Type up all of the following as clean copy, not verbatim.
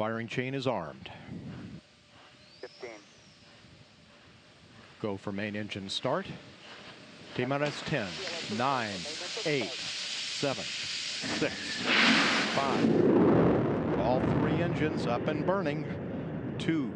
Firing chain is armed. 15. Go for main engine start. T-minus 10, 9, 8, 7, 6, 5. All three engines up and burning. 2,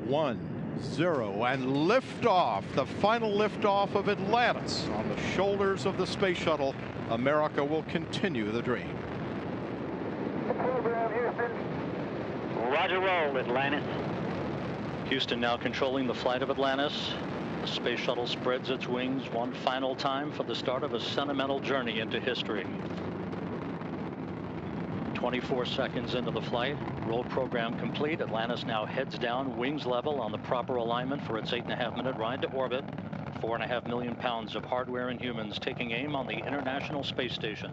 1, 0, and liftoff. The final liftoff of Atlantis on the shoulders of the space shuttle. America will continue the dream. Program, Houston. Roger, roll, Atlantis. Houston now controlling the flight of Atlantis. The space shuttle spreads its wings one final time for the start of a sentimental journey into history. 24 seconds into the flight, roll program complete. Atlantis now heads down, wings level on the proper alignment for its 8.5-minute ride to orbit. 4.5 million pounds of hardware and humans taking aim on the International Space Station.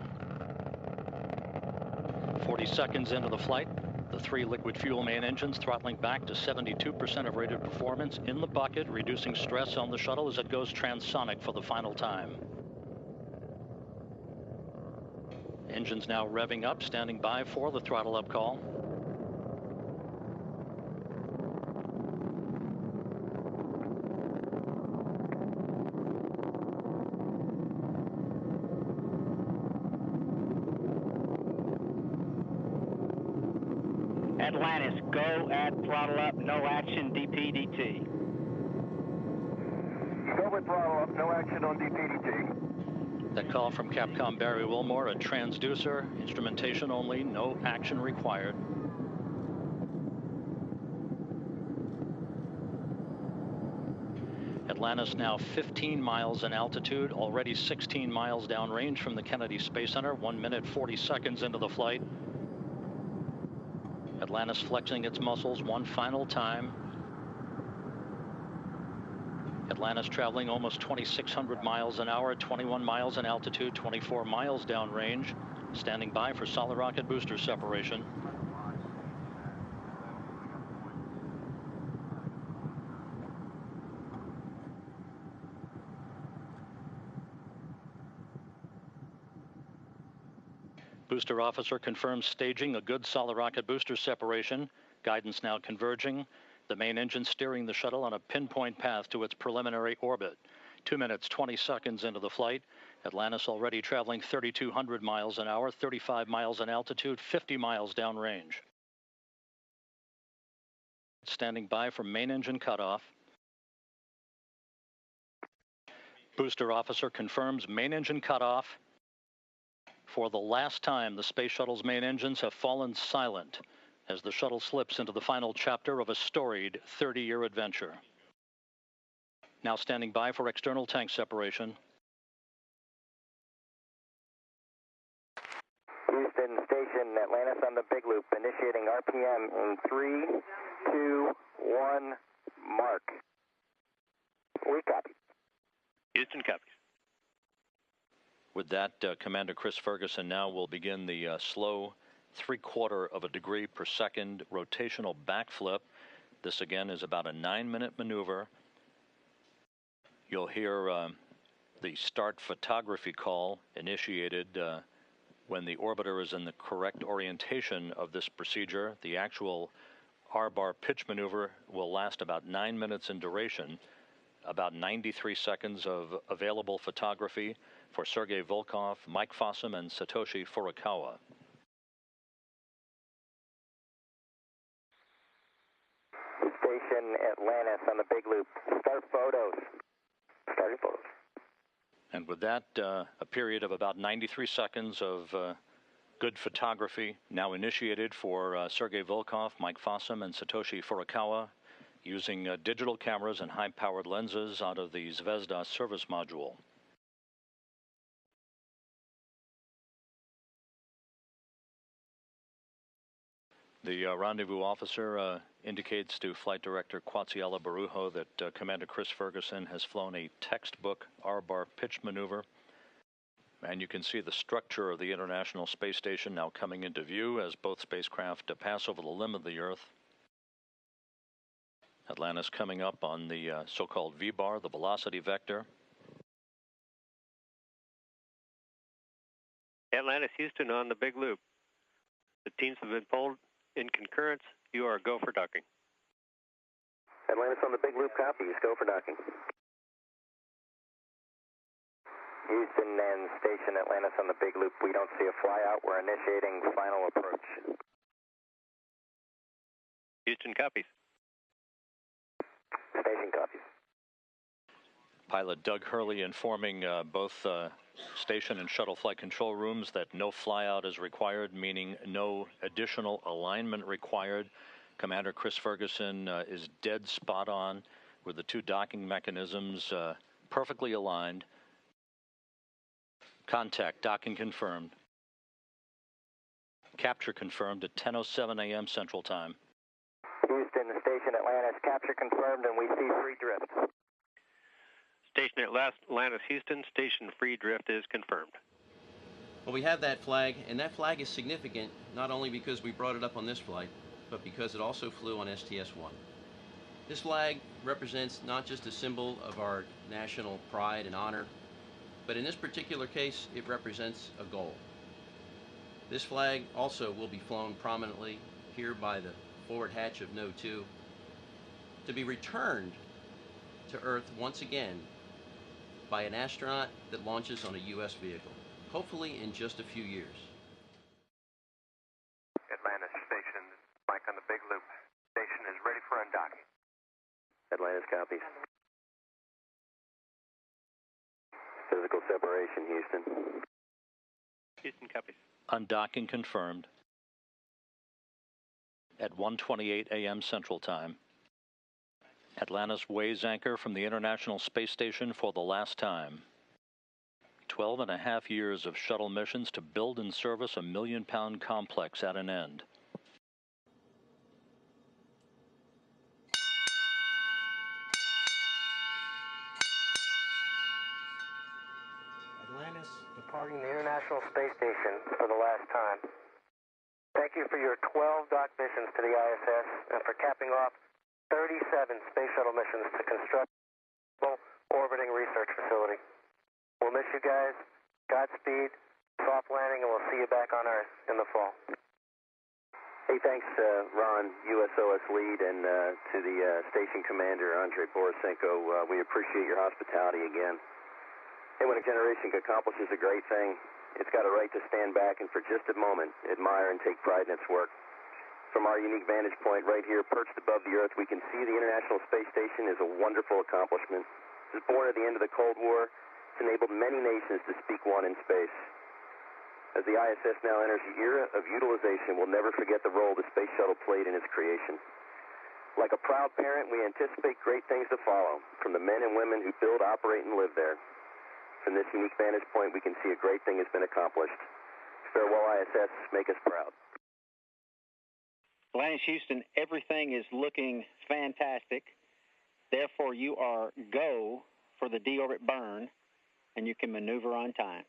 40 seconds into the flight, the three liquid fuel main engines throttling back to 72% of rated performance in the bucket, reducing stress on the shuttle as it goes transonic for the final time. Engines now revving up, standing by for the throttle up call. Atlantis, go at throttle up, no action, DPDT. Go with throttle up, no action on DPDT. That call from Capcom Barry Wilmore, a transducer, instrumentation only, no action required. Atlantis now 15 miles in altitude, already 16 miles downrange from the Kennedy Space Center, 1 minute 40 seconds into the flight. Atlantis flexing its muscles one final time. Atlantis traveling almost 2,600 miles an hour, 21 miles in altitude, 24 miles downrange, standing by for solid rocket booster separation. Booster officer confirms staging a good solid rocket booster separation. Guidance now converging. The main engine steering the shuttle on a pinpoint path to its preliminary orbit. 2 minutes, 20 seconds into the flight. Atlantis already traveling 3,200 miles an hour, 35 miles in altitude, 50 miles downrange. Standing by for main engine cutoff. Booster officer confirms main engine cutoff. For the last time, the space shuttle's main engines have fallen silent as the shuttle slips into the final chapter of a storied 30-year adventure. Now standing by for external tank separation. Houston station, Atlantis on the big loop, initiating RPM in 3, 2, 1, mark. We copy. Houston copies. With that, Commander Chris Ferguson now will begin the slow 3/4 of a degree per second rotational backflip. This again is about a 9-minute maneuver. You'll hear the start photography call initiated when the orbiter is in the correct orientation of this procedure. The actual R-bar pitch maneuver will last about 9 minutes in duration, about 93 seconds of available photography for Sergei Volkov, Mike Fossum, and Satoshi Furukawa. Station Atlantis on the big loop. Start photos. Starting photos. And with that, a period of about 93 seconds of good photography now initiated for Sergei Volkov, Mike Fossum, and Satoshi Furukawa using digital cameras and high-powered lenses out of the Zvezda service module. The rendezvous officer indicates to Flight Director Quatziela Barujo that Commander Chris Ferguson has flown a textbook R-bar pitch maneuver. And you can see the structure of the International Space Station now coming into view as both spacecraft pass over the limb of the Earth. Atlantis coming up on the so-called V-bar, the velocity vector. Atlantis Houston on the big loop. The teams have been pulled in concurrence You are go for docking. Atlantis on the big loop, copies. Go for docking. Houston and station Atlantis on the big loop. We don't see a flyout. We're initiating final approach. Houston copies. Station copies. Pilot Doug Hurley informing both station and shuttle flight control rooms that no flyout is required, meaning no additional alignment required. Commander Chris Ferguson is dead spot on with the two docking mechanisms perfectly aligned. Contact, docking confirmed. Capture confirmed at 10:07 a.m. Central Time. Houston, station Atlantis, capture confirmed, and we see free drift. Station Atlantis, Houston, station free drift is confirmed. Well, we have that flag, and that flag is significant not only because we brought it up on this flight, but because it also flew on STS-1. This flag represents not just a symbol of our national pride and honor, but in this particular case, it represents a goal. This flag also will be flown prominently here by the forward hatch of No. 2 to be returned to Earth once again by an astronaut that launches on a U.S. vehicle, hopefully in just a few years. Atlantis station, Mike on the big loop. Station is ready for undocking. Atlantis copies. Physical separation, Houston. Houston copies. Undocking confirmed at 1:28 a.m. Central Time. Atlantis weighs anchor from the International Space Station for the last time. 12.5 years of shuttle missions to build and service a million-pound complex at an end. Atlantis departing the International Space Station for the last time. Thank you for your 12 dock missions to the ISS and for capping off 37 space shuttle missions to construct a orbiting research facility. We'll miss you guys. Godspeed, soft landing, and we'll see you back on Earth in the fall. Hey, thanks, Ron, USOS lead, and to the station commander, Andrei Borisenko. We appreciate your hospitality again. Hey, when a generation accomplishes a great thing, it's got a right to stand back and for just a moment admire and take pride in its work. From our unique vantage point right here, perched above the Earth, we can see the International Space Station is a wonderful accomplishment. It was born at the end of the Cold War. It's enabled many nations to speak one in space. As the ISS now enters the era of utilization, we'll never forget the role the space shuttle played in its creation. Like a proud parent, we anticipate great things to follow from the men and women who build, operate, and live there. From this unique vantage point, we can see a great thing has been accomplished. Farewell, ISS. Make us proud. Atlantis Houston, everything is looking fantastic. Therefore, you are go for the deorbit burn, and you can maneuver on time.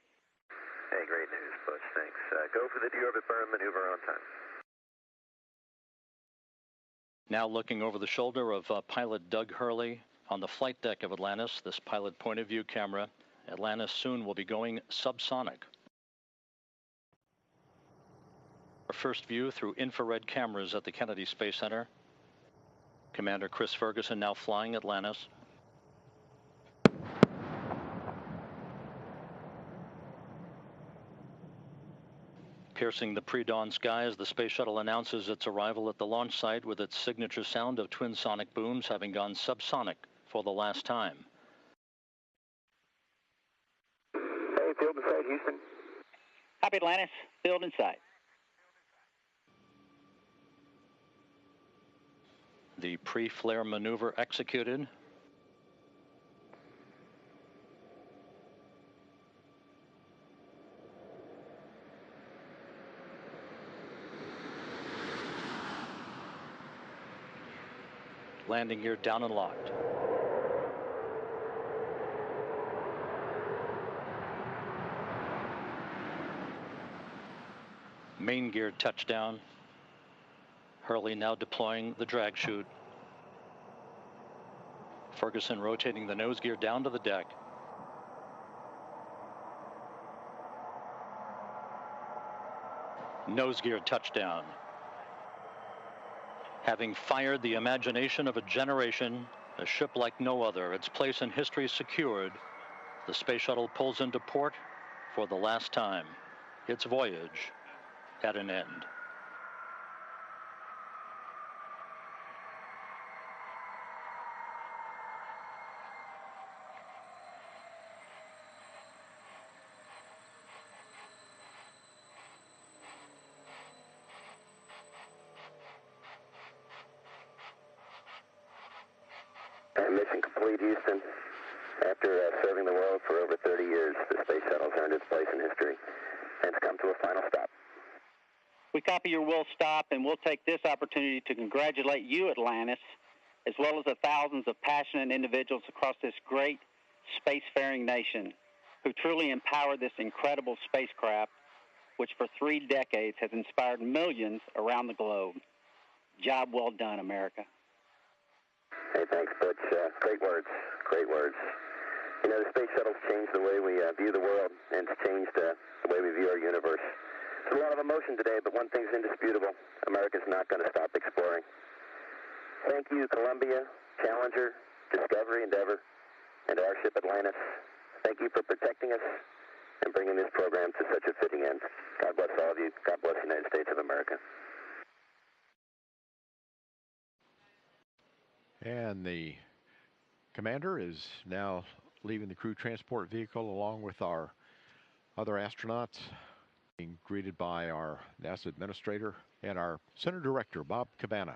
Hey, great news, Butch. Thanks. Go for the deorbit burn, maneuver on time. Now looking over the shoulder of pilot Doug Hurley on the flight deck of Atlantis, this pilot point of view camera. Atlantis soon will be going subsonic. Our first view through infrared cameras at the Kennedy Space Center. Commander Chris Ferguson now flying Atlantis. Piercing the pre-dawn skies, the space shuttle announces its arrival at the launch site with its signature sound of twin sonic booms having gone subsonic for the last time. Hey, field in sight, Houston. Copy, Atlantis. Field in sight. The pre-flare maneuver executed. Landing gear down and locked. Main gear touchdown. Hurley now deploying the drag chute. Ferguson rotating the nose gear down to the deck. Nose gear touchdown. Having fired the imagination of a generation, a ship like no other, its place in history secured, the space shuttle pulls into port for the last time. Its voyage at an end. Mission complete, Houston. After serving the world for over 30 years, the space shuttle's earned its place in history and it's come to a final stop. We copy your will stop, and we'll take this opportunity to congratulate you, Atlantis, as well as the thousands of passionate individuals across this great spacefaring nation who truly empowered this incredible spacecraft, which for 3 decades has inspired millions around the globe. Job well done, America. Hey, thanks, Butch. Great words. Great words. You know, the space shuttle's changed the way we view the world, and it's changed the way we view our universe. There's a lot of emotion today, but one thing's indisputable. America's not going to stop exploring. Thank you, Columbia, Challenger, Discovery, Endeavour, and our ship Atlantis. Thank you for protecting us and bringing this program to such a fitting end. God bless all of you. God bless the United States of America. And the commander is now leaving the crew transport vehicle along with our other astronauts, being greeted by our NASA administrator and our center director, Bob Cabana.